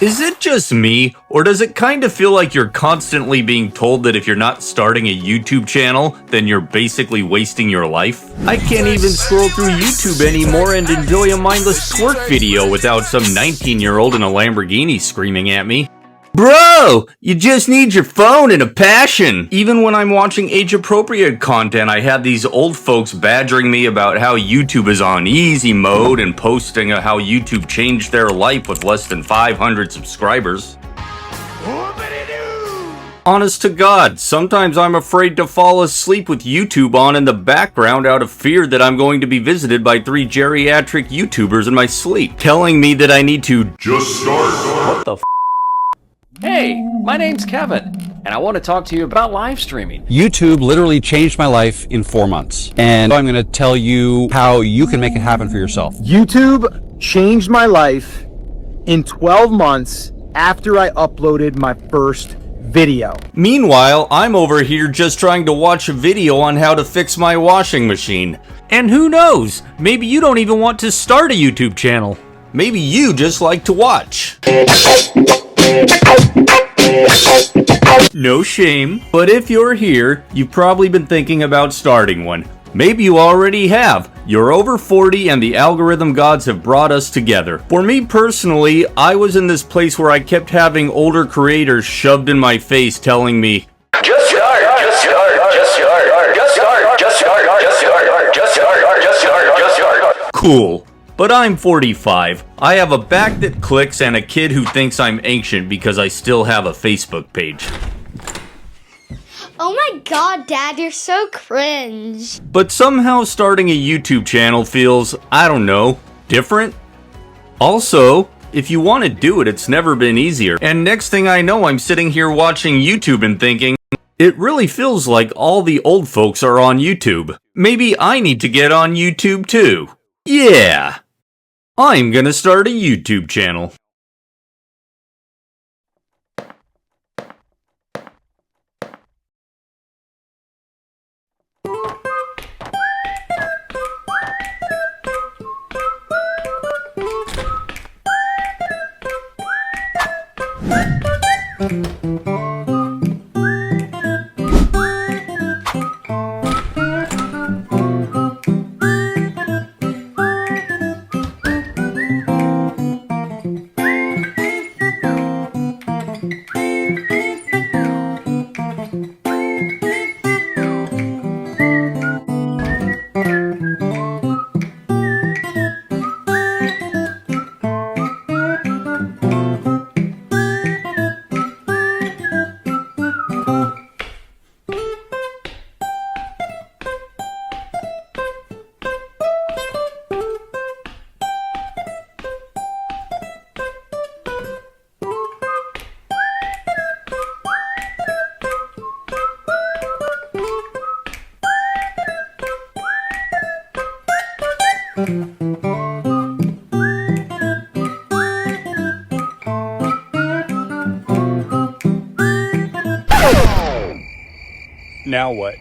Is it just me, or does it kind of feel like you're constantly being told that if you're not starting a YouTube channel, then you're basically wasting your life? I can't even scroll through YouTube anymore and enjoy a mindless twerk video without some 19-year-old in a Lamborghini screaming at me. Bro, you just need your phone and a passion. Even when I'm watching age-appropriate content, I have these old folks badgering me about how YouTube is on easy mode and posting how YouTube changed their life with less than 500 subscribers. Honest to God, sometimes I'm afraid to fall asleep with YouTube on in the background out of fear that I'm going to be visited by 3 geriatric YouTubers in my sleep, telling me that I need to just start. What the f***? Hey, my name's Kevin, and I want to talk to you about live streaming. YouTube literally changed my life in 4 months, and I'm going to tell you how you can make it happen for yourself. YouTube changed my life in 12 months after I uploaded my first video. Meanwhile, I'm over here just trying to watch a video on how to fix my washing machine. And who knows, maybe you don't even want to start a YouTube channel. Maybe you just like to watch. No shame, but if you're here, you've probably been thinking about starting one. Maybe you already have. You're over 40 and the algorithm gods have brought us together. For me personally, I was in this place where I kept having older creators shoved in my face telling me, just start, just start, just start, just start, just start, just start, just start, just start, just start. Cool. But I'm 45. I have a back that clicks and a kid who thinks I'm ancient because I still have a Facebook page. Oh my god, Dad, you're so cringe. But somehow starting a YouTube channel feels, I don't know, different? Also, if you want to do it, it's never been easier. And next thing I know, I'm sitting here watching YouTube and thinking, it really feels like all the old folks are on YouTube. Maybe I need to get on YouTube too. Yeah! I'm gonna start a YouTube channel. Now what?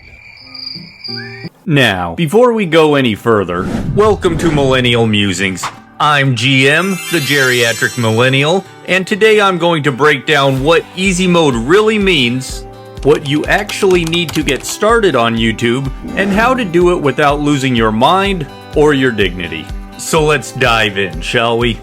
Now, before we go any further, welcome to Millennial Musings. I'm GM, the Geriatric Millennial, and today I'm going to break down what easy mode really means, what you actually need to get started on YouTube, and how to do it without losing your mind or your dignity. So let's dive in, shall we?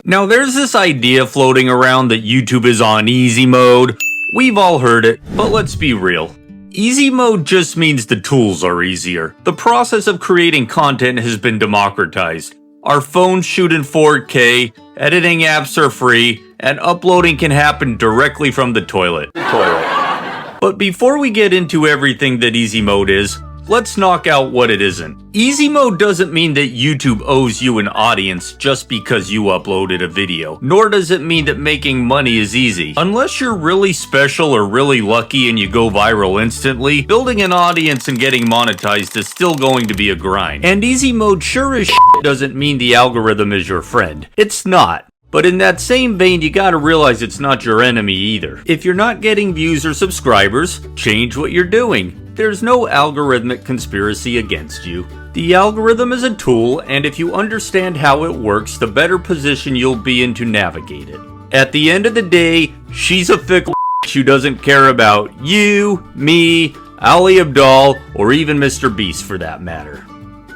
Now there's this idea floating around that YouTube is on easy mode. We've all heard it, but let's be real. Easy mode just means the tools are easier. The process of creating content has been democratized. Our phones shoot in 4K, editing apps are free, and uploading can happen directly from the toilet. But before we get into everything that easy mode is, let's knock out what it isn't. Easy mode doesn't mean that YouTube owes you an audience just because you uploaded a video, nor does it mean that making money is easy. Unless you're really special or really lucky and you go viral instantly, building an audience and getting monetized is still going to be a grind. And easy mode sure as shit doesn't mean the algorithm is your friend. It's not. But in that same vein, you gotta realize it's not your enemy either. If you're not getting views or subscribers, change what you're doing. There's no algorithmic conspiracy against you. The algorithm is a tool, and if you understand how it works, the better position you'll be in to navigate it. At the end of the day, she's a fickle who doesn't care about you, me, Ali Abdaal, or even Mr. Beast for that matter.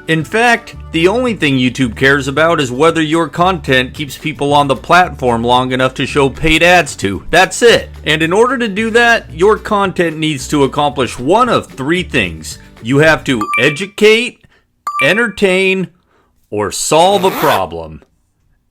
In fact, the only thing YouTube cares about is whether your content keeps people on the platform long enough to show paid ads to. That's it. And in order to do that, your content needs to accomplish one of three things. You have to educate, entertain, or solve a problem.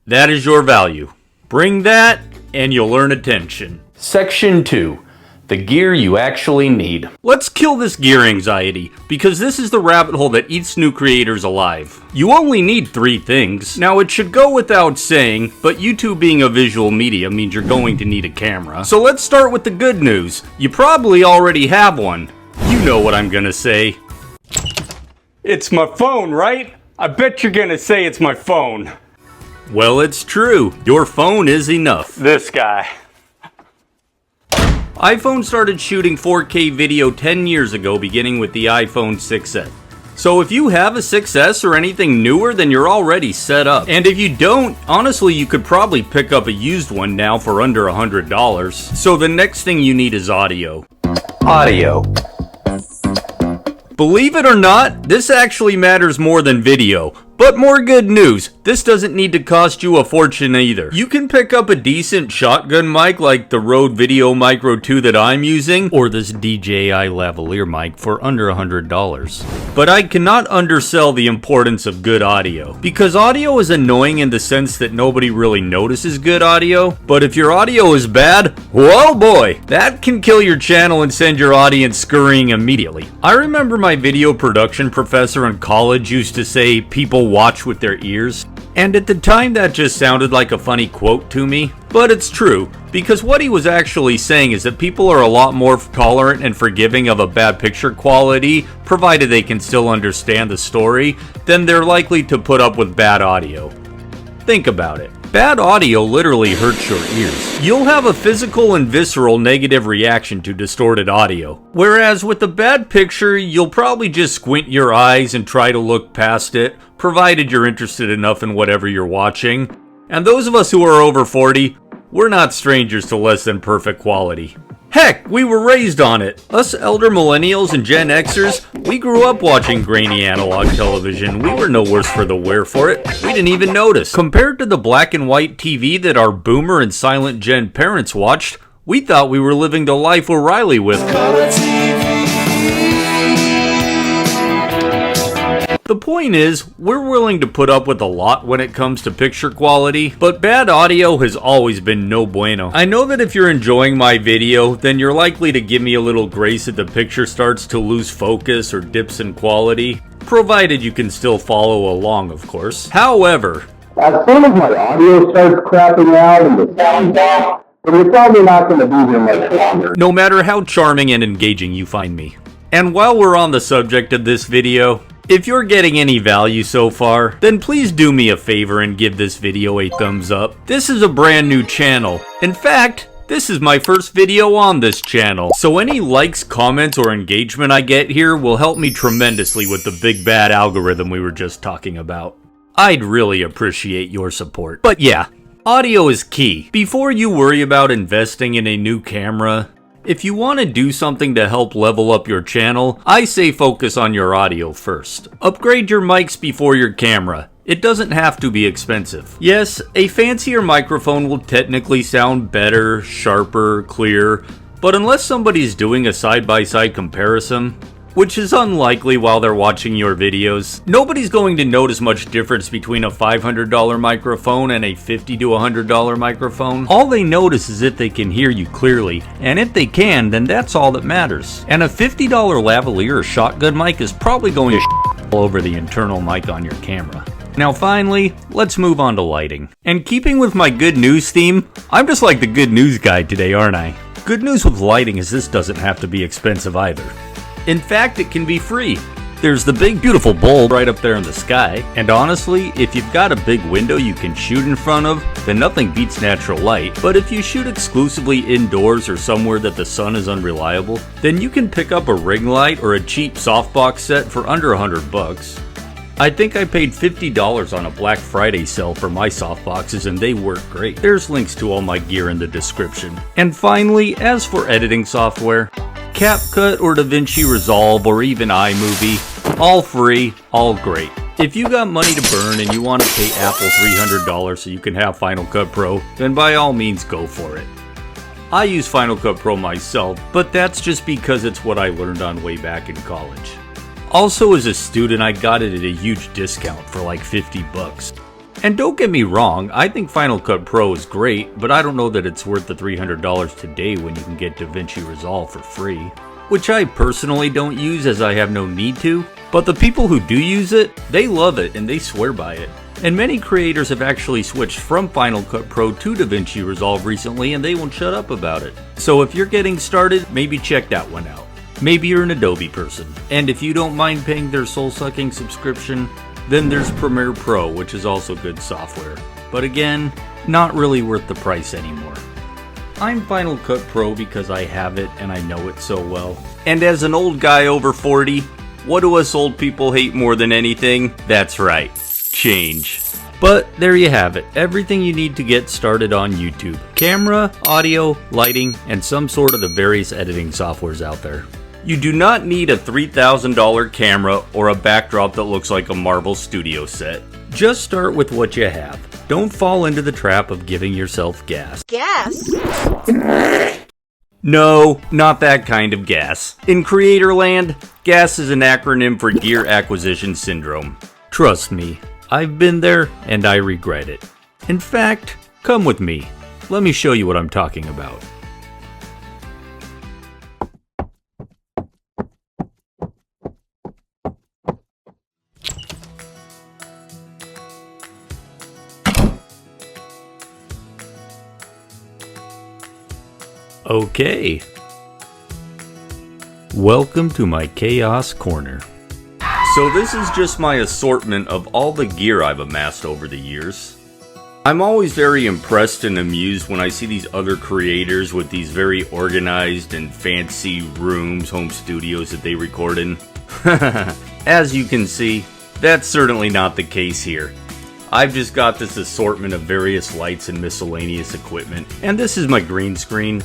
That is your value. Bring that, and you'll earn attention. Section 2. The gear you actually need. Let's kill this gear anxiety, because this is the rabbit hole that eats new creators alive. You only need 3 things. Now it should go without saying, but YouTube being a visual media means you're going to need a camera. So let's start with the good news. You probably already have one. You know what I'm gonna say. It's my phone, right? I bet you're gonna say it's my phone. Well, it's true. Your phone is enough. This guy. iPhone started shooting 4K video 10 years ago, beginning with the iPhone 6S. So if you have a 6S or anything newer, then you're already set up. And if you don't, honestly, you could probably pick up a used one now for under $100. So the next thing you need is audio. Audio. Believe it or not, this actually matters more than video. But more good news, this doesn't need to cost you a fortune either. You can pick up a decent shotgun mic like the Rode Video Micro 2 that I'm using, or this DJI lavalier mic for under $100. But I cannot undersell the importance of good audio, because audio is annoying in the sense that nobody really notices good audio, but if your audio is bad, whoa boy, that can kill your channel and send your audience scurrying immediately. I remember my video production professor in college used to say people watch with their ears, and at the time that just sounded like a funny quote to me, but it's true, because what he was actually saying is that people are a lot more tolerant and forgiving of a bad picture quality, provided they can still understand the story, than they're likely to put up with bad audio. Think about it. Bad audio literally hurts your ears. You'll have a physical and visceral negative reaction to distorted audio. Whereas with a bad picture, you'll probably just squint your eyes and try to look past it, provided you're interested enough in whatever you're watching. And those of us who are over 40, we're not strangers to less than perfect quality. Heck, we were raised on it. Us elder millennials and Gen Xers, we grew up watching grainy analog television. We were no worse for the wear for it. We didn't even notice. Compared to the black and white TV that our boomer and silent Gen parents watched, we thought we were living the life we're Riley with. The point is, we're willing to put up with a lot when it comes to picture quality, but bad audio has always been no bueno. I know that if you're enjoying my video, then you're likely to give me a little grace if the picture starts to lose focus or dips in quality, provided you can still follow along, of course. However, as soon as my audio starts crapping out and the sound's off, we're probably not going to be here much longer. No matter how charming and engaging you find me. And while we're on the subject of this video, if you're getting any value so far, then please do me a favor and give this video a thumbs up. This is a brand new channel. In fact, this is my first video on this channel, so any likes, comments, or engagement I get here will help me tremendously with the big bad algorithm we were just talking about. I'd really appreciate your support. But yeah, audio is key. Before you worry about investing in a new camera, if you want to do something to help level up your channel, I say focus on your audio first. Upgrade your mics before your camera. It doesn't have to be expensive. Yes, a fancier microphone will technically sound better, sharper, clearer, but unless somebody's doing a side-by-side comparison, which is unlikely while they're watching your videos, nobody's going to notice much difference between a $500 microphone and a $50 to $100 microphone. All they notice is if they can hear you clearly, and if they can, then that's all that matters. And a $50 lavalier or shotgun mic is probably going to all over the internal mic on your camera. Now finally, let's move on to lighting. And keeping with my good news theme, I'm just like the good news guy today, aren't I? Good news with lighting is this doesn't have to be expensive either. In fact, it can be free. There's the big beautiful bulb right up there in the sky, and honestly, if you've got a big window you can shoot in front of, and nothing beats natural light, but if you shoot exclusively indoors or somewhere that the sun is unreliable, then you can pick up a ring light or a cheap softbox set for under $100. I think I paid $50 on a Black Friday sale for my softboxes and they work great. There's links to all my gear in the description. And finally, as for editing software, CapCut or DaVinci Resolve or even iMovie, all free, all great. If you got money to burn and you want to pay Apple $300 so you can have Final Cut Pro, then by all means go for it. I use Final Cut Pro myself, but that's just because it's what I learned on way back in college. Also, as a student, I got it at a huge discount for like $50. And don't get me wrong, I think Final Cut Pro is great, but I don't know that it's worth the $300 today when you can get DaVinci Resolve for free. Which I personally don't use as I have no need to, but the people who do use it, they love it and they swear by it. And many creators have actually switched from Final Cut Pro to DaVinci Resolve recently and they won't shut up about it. So if you're getting started, maybe check that one out. Maybe you're an Adobe person, and if you don't mind paying their soul-sucking subscription, then there's Premiere Pro, which is also good software. But again, not really worth the price anymore. I'm Final Cut Pro because I have it and I know it so well. And as an old guy over 40, what do us old people hate more than anything? That's right, change. But there you have it, everything you need to get started on YouTube. Camera, audio, lighting, and some sort of the various editing softwares out there. You do not need a $3,000 camera or a backdrop that looks like a Marvel Studio set. Just start with what you have. Don't fall into the trap of giving yourself gas. Gas? No, not that kind of gas. In creator land, GAS is an acronym for Gear Acquisition Syndrome. Trust me, I've been there and I regret it. In fact, come with me. Let me show you what I'm talking about. Okay. Welcome to my Chaos Corner. So this is just my assortment of all the gear I've amassed over the years. I'm always very impressed and amused when I see these other creators with these very organized and fancy rooms, home studios that they record in. As you can see, that's certainly not the case here. I've just got this assortment of various lights and miscellaneous equipment, and this is my green screen.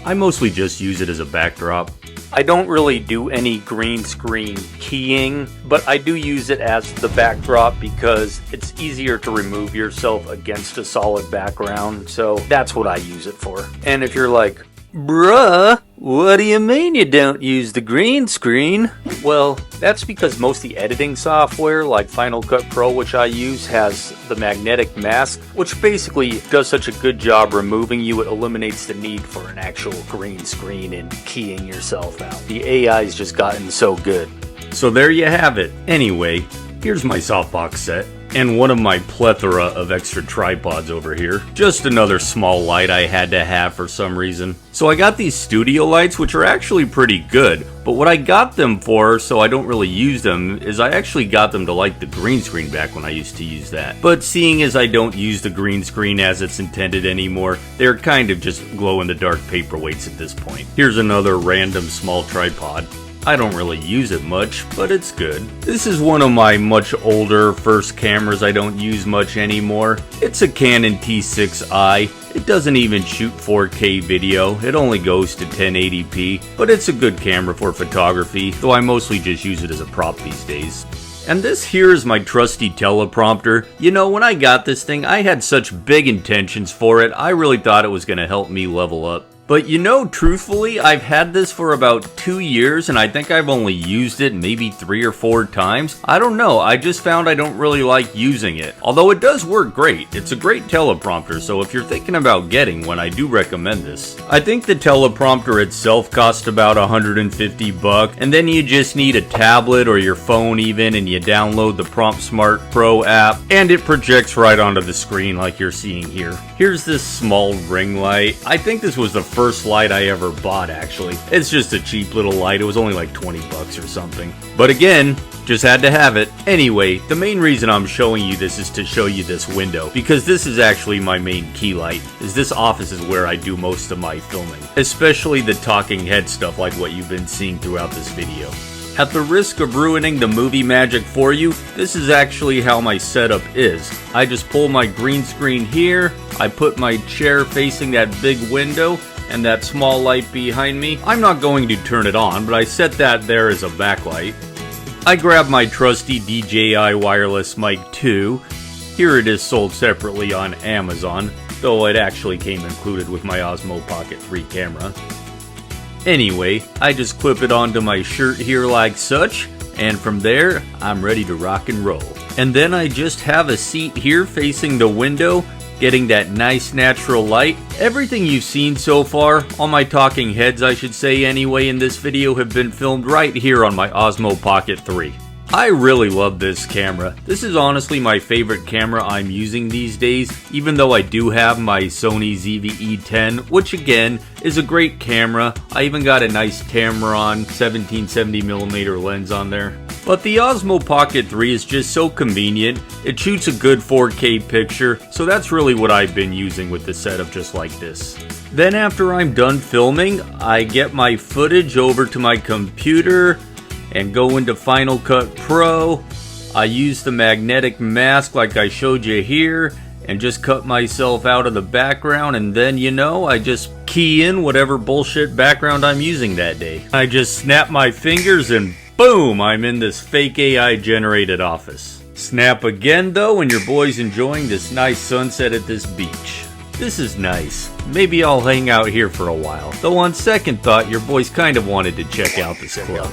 I mostly just use it as a backdrop. I don't really do any green screen keying, but I do use it as the backdrop because it's easier to remove yourself against a solid background, so that's what I use it for. And if you're like, bruh, what do you mean you don't use the green screen? Well, that's because most of the editing software, like Final Cut Pro, which I use, has the magnetic mask, which basically does such a good job removing you, it eliminates the need for an actual green screen and keying yourself out. The AI's just gotten so good. So there you have it. Anyway, here's my softbox set. And one of my plethora of extra tripods over here. Just another small light I had to have for some reason. So I got these studio lights, which are actually pretty good. But what I got them for, so I don't really use them, is I actually got them to light the green screen back when I used to use that. But seeing as I don't use the green screen as it's intended anymore, they're kind of just glow-in-the-dark paperweights at this point. Here's another random small tripod. I don't really use it much, but it's good. This is one of my much older first cameras I don't use much anymore. It's a Canon T6i. It doesn't even shoot 4K video, it only goes to 1080p, but it's a good camera for photography, though I mostly just use it as a prop these days. And this here is my trusty teleprompter. You know, when I got this thing, I had such big intentions for it, I really thought it was going to help me level up. But you know, truthfully, I've had this for about 2 years and I think I've only used it maybe 3 or 4 times. I don't know, I just found I don't really like using it. Although it does work great. It's a great teleprompter, so if you're thinking about getting one, I do recommend this. I think the teleprompter itself costs about $150, and then you just need a tablet or your phone even, and you download the Prompt Smart Pro app, and it projects right onto the screen like you're seeing here. Here's this small ring light. I think this was the first light I ever bought, actually. It's just a cheap little light. It was only like 20 bucks or something. But again, just had to have it. Anyway, the main reason I'm showing you this is to show you this window, because this is actually my main key light, is this office is where I do most of my filming, especially the talking head stuff like what you've been seeing throughout this video. At the risk of ruining the movie magic for you, this is actually how my setup is. I just pull my green screen here, I put my chair facing that big window, and that small light behind me. I'm not going to turn it on, but I set that there as a backlight. I grab my trusty DJI wireless mic 2. Here it is sold separately on Amazon, though it actually came included with my Osmo Pocket 3 camera. Anyway, I just clip it onto my shirt here like such, and from there, I'm ready to rock and roll. And then I just have a seat here facing the window, getting that nice natural light. Everything you've seen so far, all my talking heads I should say anyway in this video, have been filmed right here on my Osmo Pocket 3. I really love this camera. This is honestly my favorite camera I'm using these days, even though I do have my Sony ZV-E10, which again is a great camera. I even got a nice Tamron 1770mm lens on there. But the Osmo Pocket 3 is just so convenient. It shoots a good 4K picture, so that's really what I've been using with the setup just like this. Then after I'm done filming, I get my footage over to my computer and go into Final Cut Pro. I use the magnetic mask like I showed you here and just cut myself out of the background, and then, you know, I just key in whatever bullshit background I'm using that day. I just snap my fingers and boom, I'm in this fake AI generated office. Snap again though and your boy's enjoying this nice sunset at this beach. This is nice. Maybe I'll hang out here for a while. Though on second thought, your boy's kind of wanted to check out this club.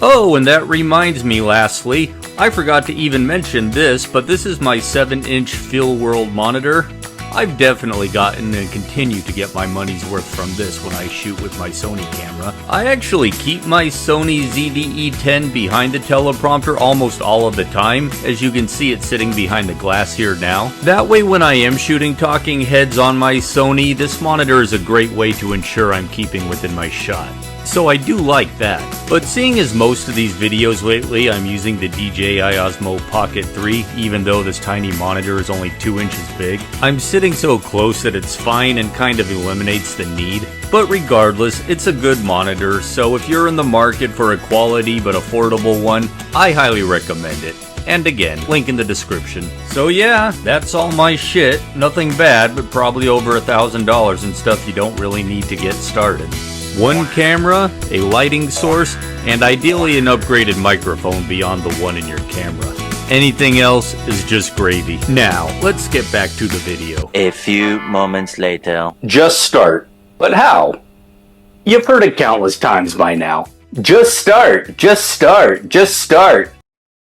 Oh, and that reminds me lastly, I forgot to even mention this, but this is my 7-inch Feel World monitor. I've definitely gotten and continue to get my money's worth from this when I shoot with my Sony camera. I actually keep my Sony ZV-E10 behind the teleprompter almost all of the time, as you can see it sitting behind the glass here now. That way when I am shooting talking heads on my Sony, this monitor is a great way to ensure I'm keeping within my shot. So I do like that. But seeing as most of these videos lately I'm using the DJI Osmo Pocket 3, even though this tiny monitor is only 2 inches big, I'm sitting so close that it's fine and kind of eliminates the need. But regardless, it's a good monitor, so if you're in the market for a quality but affordable one, I highly recommend it. And again, link in the description. So yeah, that's all my shit. Nothing bad, but probably over $1,000 and stuff you don't really need to get started. One camera, a lighting source, and ideally an upgraded microphone beyond the one in your camera. Anything else is just gravy. Now, let's get back to the video. A few moments later. Just start. But how? You've heard it countless times by now. Just start, just start, just start.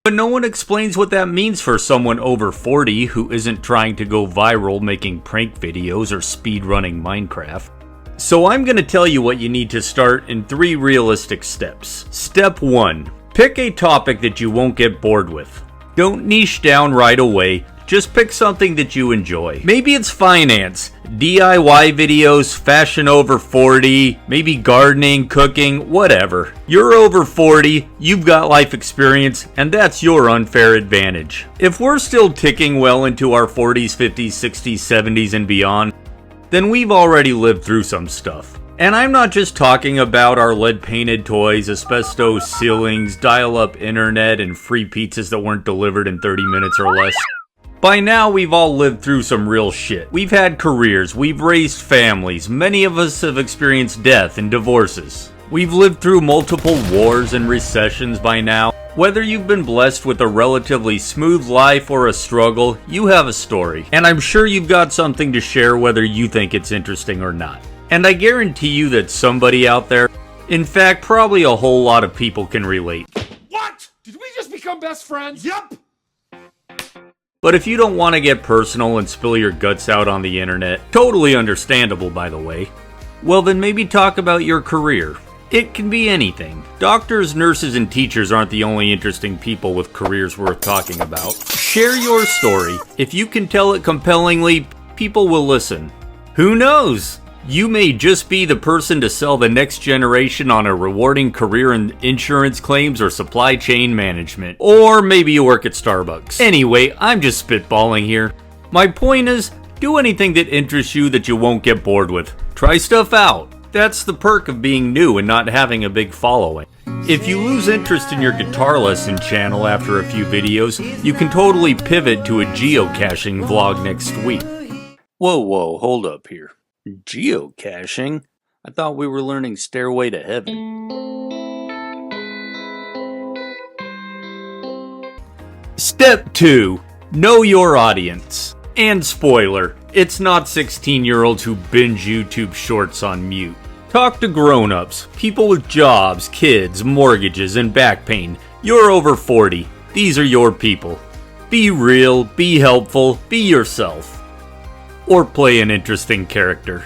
But no one explains what that means for someone over 40 who isn't trying to go viral making prank videos or speedrunning Minecraft. So I'm going to tell you what you need to start in 3 realistic steps. Step 1. Pick a topic that you won't get bored with. Don't niche down right away, just pick something that you enjoy. Maybe it's finance, DIY videos, fashion over 40, maybe gardening, cooking, whatever. You're over 40, you've got life experience, and that's your unfair advantage. If we're still ticking well into our 40s, 50s, 60s, 70s, and beyond, then we've already lived through some stuff. And I'm not just talking about our lead-painted toys, asbestos ceilings, dial-up internet, and free pizzas that weren't delivered in 30 minutes or less. By now, we've all lived through some real shit. We've had careers, we've raised families, many of us have experienced death and divorces. We've lived through multiple wars and recessions by now. Whether you've been blessed with a relatively smooth life or a struggle, you have a story. And I'm sure you've got something to share whether you think it's interesting or not. And I guarantee you that somebody out there, in fact, probably a whole lot of people can relate. What? Did we just become best friends? Yup! But if you don't want to get personal and spill your guts out on the internet, totally understandable by the way, well then maybe talk about your career. It can be anything. Doctors, nurses, and teachers aren't the only interesting people with careers worth talking about. Share your story. If you can tell it compellingly, people will listen. Who knows? You may just be the person to sell the next generation on a rewarding career in insurance claims or supply chain management. Or maybe you work at Starbucks. Anyway, I'm just spitballing here. My point is, do anything that interests you that you won't get bored with. Try stuff out. That's the perk of being new and not having a big following. If you lose interest in your guitar lesson channel after a few videos, you can totally pivot to a geocaching vlog next week. Whoa, hold up here. Geocaching? I thought we were learning Stairway to Heaven. Step 2. Know your audience. And spoiler, it's not 16-year-olds who binge YouTube shorts on mute. Talk to grown-ups, people with jobs, kids, mortgages, and back pain. You're over 40. These are your people. Be real, be helpful, be yourself. Or play an interesting character.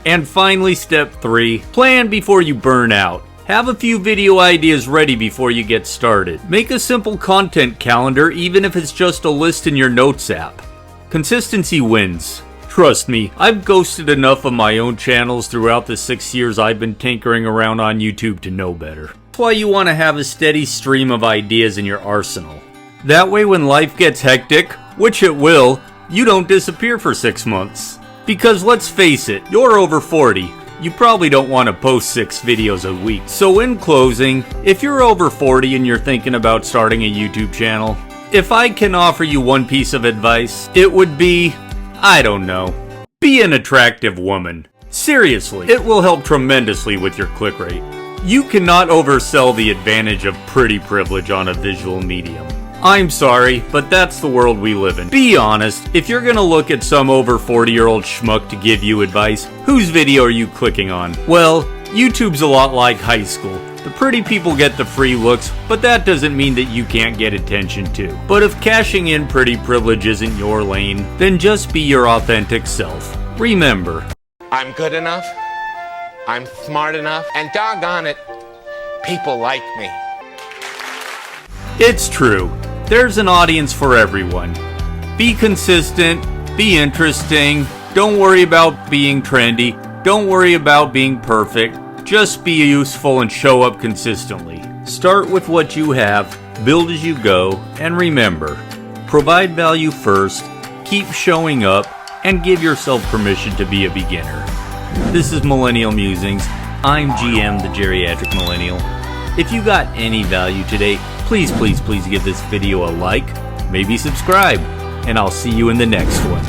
And finally, step 3. Plan before you burn out. Have a few video ideas ready before you get started. Make a simple content calendar even if it's just a list in your notes app. Consistency wins. Trust me, I've ghosted enough of my own channels throughout the 6 years I've been tinkering around on YouTube to know better. That's why you want to have a steady stream of ideas in your arsenal. That way when life gets hectic, which it will, you don't disappear for 6 months. Because let's face it, you're over 40. You probably don't want to post 6 videos a week. So in closing, if you're over 40 and you're thinking about starting a YouTube channel, if I can offer you one piece of advice, it would be, I don't know, be an attractive woman. Seriously, it will help tremendously with your click rate. You cannot oversell the advantage of pretty privilege on a visual medium. I'm sorry, but that's the world we live in. Be honest, if you're gonna look at some over 40-year-old schmuck to give you advice, whose video are you clicking on? Well, YouTube's a lot like high school. The pretty people get the free looks, but that doesn't mean that you can't get attention too. But if cashing in pretty privilege isn't your lane, then just be your authentic self. Remember, I'm good enough, I'm smart enough, and doggone it, people like me. it's true. There's an audience for everyone. Be consistent, be interesting, don't worry about being trendy, don't worry about being perfect. Just be useful and show up consistently. Start with what you have, build as you go, and remember, provide value first, keep showing up, and give yourself permission to be a beginner. This is Millennial Musings. I'm GM, the Geriatric Millennial. If you got any value today, please give this video a like, maybe subscribe, and I'll see you in the next one.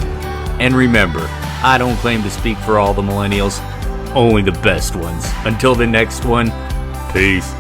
And remember, I don't claim to speak for all the millennials, only the best ones. Until the next one, peace.